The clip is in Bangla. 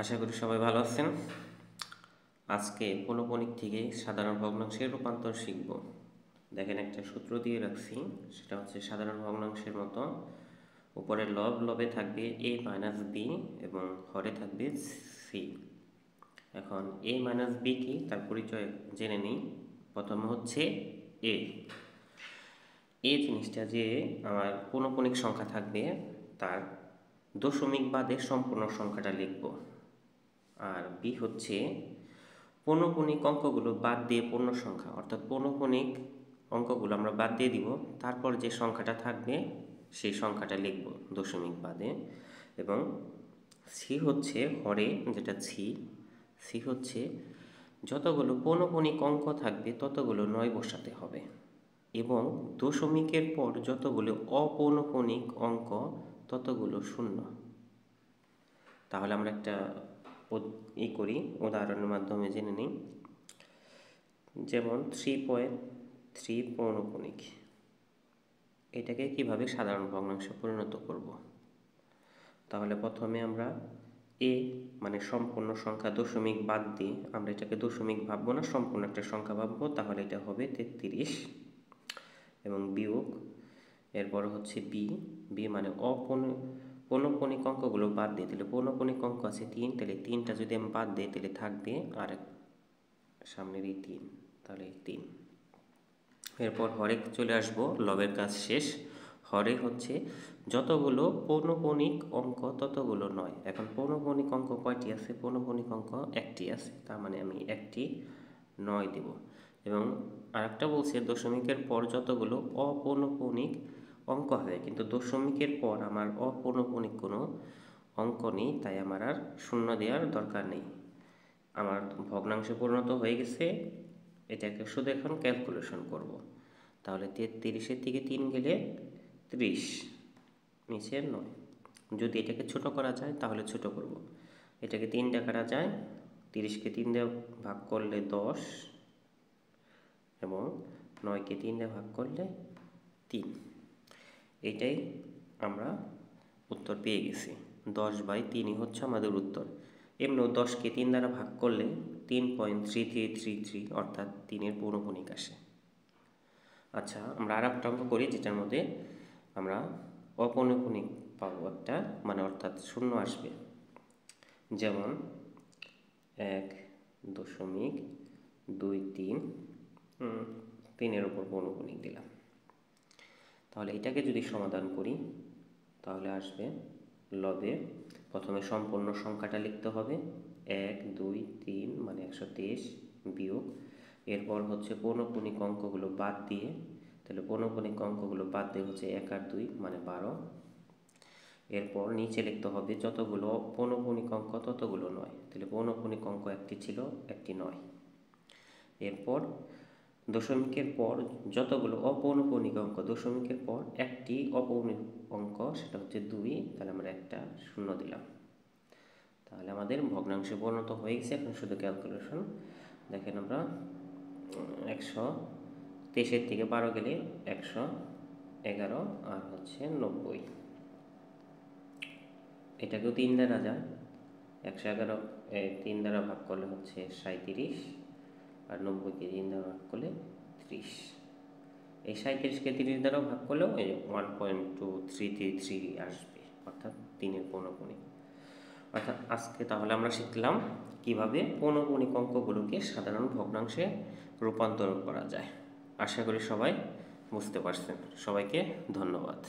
আশা করি সবাই ভালো আছেন। আজকে পৌনঃপুনিক থেকে সাধারণ ভগ্নাংশের রূপান্তর শিখব। দেখেন একটা সূত্র দিয়ে রাখছি, সেটা হচ্ছে সাধারণ ভগ্নাংশের মতো উপরে লবে থাকবে a মাইনাস বি এবং হরে থাকবে সি। এখন a মাইনাস বি কি তার পরিচয় জেনে নিই। প্রথমে হচ্ছে a জিনিসটা যে আমার পৌনঃপুনিক সংখ্যা থাকবে তার দশমিক বাদে সম্পূর্ণ সংখ্যাটা লিখব। আর বি হচ্ছে পৌনঃপুনিক অঙ্কগুলো বাদ দিয়ে পূর্ণ সংখ্যা, অর্থাৎ পৌনঃপুনিক অঙ্কগুলো আমরা বাদ দিয়ে দিব, তারপর যে সংখ্যাটা থাকবে সেই সংখ্যাটা লিখব দশমিক বাদে। এবং সি হচ্ছে হরে, যেটা সি হচ্ছে যতগুলো পৌনঃপুনিক অঙ্ক থাকবে ততগুলো 9 বসাতে হবে এবং দশমিকের পর যতগুলো অপৌনঃপুনিক অঙ্ক ততগুলো 0। তাহলে আমরা একটা করি, উদাহরণের মাধ্যমে জেনে নিই। যেমন 3.3 পৌনঃপুনিক, এটাকে কিভাবে সাধারণ ভগ্নাংশে পরিণত করব। তাহলে প্রথমে আমরা এ মানে সম্পূর্ণ সংখ্যা দশমিক বাদ দিয়ে আমরা এটাকে দশমিক ভাববো না, সম্পূর্ণ একটা সংখ্যা ভাববো। তাহলে এটা হবে 33 এবং বিয়োগ, এরপর হচ্ছে বি মানে পৌনঃপুনিক অঙ্কগুলো বাদ দিয়ে, তাহলে পৌনঃপুনিক অঙ্ক আছে 3, তাহলে 3টা যদি আমি বাদ দিই তাহলে থাকবে আর সামনের এই 3, তাহলে 3। এরপর হরে চলে আসবো, লবের কাজ শেষ। হরে হচ্ছে যতগুলো পৌনঃপুনিক অঙ্ক ততগুলো 9। এখন পৌনঃপুনিক অঙ্ক কয়টি আছে? পৌনঃপুনিক অঙ্ক একটি আছে, তার মানে আমি একটি 9 দেব। এবং আরেকটা বলছে দশমিকের পর যতগুলো অপৌনঃপুনিক অঙ্ক হবে, কিন্তু দশমিকের পর আমার অপৌনঃপুনিক কোনো অঙ্ক নেই, তাই আমার আর 0 দেওয়ার দরকার নেই। আমার ভগ্নাংশে পরিণত হয়ে গেছে, এটাকে শুধু এখন ক্যালকুলেশন করব। তাহলে 33-এর থেকে 3 গেলে 30, নিচে 9। যদি এটাকে ছোট করা যায় তাহলে ছোট করব। এটাকে 3 দিয়ে কাটা যায়, 30কে 3 দিয়ে ভাগ করলে 10 এবং 9কে 3 দিয়ে ভাগ করলে 3। এটাই আমরা উত্তর পেয়ে গেছি। 10/3 হচ্ছে আমাদের উত্তর। এমনিও 10কে 3 দ্বারা ভাগ করলে 3.3333, অর্থাৎ 3-এর পৌনঃপুনিক আসে। আচ্ছা, আমরা আর একটা অঙ্ক করি, যেটার মধ্যে আমরা অপৌনঃপুনিক পাবো একটা, মানে অর্থাৎ 0 আসবে। যেমন 1.23, 3-এর উপর পৌনঃপুনিক দিলাম। তাহলে এটাকে যদি সমাধান করি তাহলে আসবে লবে প্রথমে সম্পূর্ণ সংখ্যাটা লিখতে হবে, 1 2 3 মানে 123 বিয়োগ, এরপর হচ্ছে পৌনঃপুনিক অঙ্কগুলো বাদ দিয়ে, তাহলে পৌনঃপুনিক অঙ্কগুলো বাদ দিয়ে হচ্ছে 1 আর 2 মানে 12। এরপর নিচে লিখতে হবে যতগুলো পৌনঃপুনিক অঙ্ক ততগুলো 9, তাহলে পৌনঃপুনিক অঙ্ক একটি ছিল, একটি 9। এরপর দশমিকের পর যতগুলো অপৌনঃপুনিক অঙ্ক, দশমিকের পর একটি অপৌনঃপুনিক অঙ্ক, সেটা হচ্ছে 2, তাহলে আমরা একটা 0 দিলাম। তাহলে আমাদের ভগ্নাংশে পরিণত হয়ে গেছে। এখন শুধু ক্যালকুলেশন দেখেন, আমরা 123-এর থেকে 12 গেলে 111 আর হচ্ছে 90। এটাকেও 3 দ্বারা যায়, 111 3 দ্বারা ভাগ করলে হচ্ছে 37 আর 90কে 3 দ্বারা ভাগ করলে 30। এই 37কে 30 দ্বারা ভাগ করলেও এই 1.2333 আসবে, অর্থাৎ 3-এর পৌনঃপুনিক। অর্থাৎ আজকে তাহলে আমরা শিখলাম কিভাবে পৌনঃপুনিক অঙ্কগুলোকে সাধারণ ভগ্নাংশে রূপান্তর করা যায়। আশা করি সবাই বুঝতে পারছেন। সবাইকে ধন্যবাদ।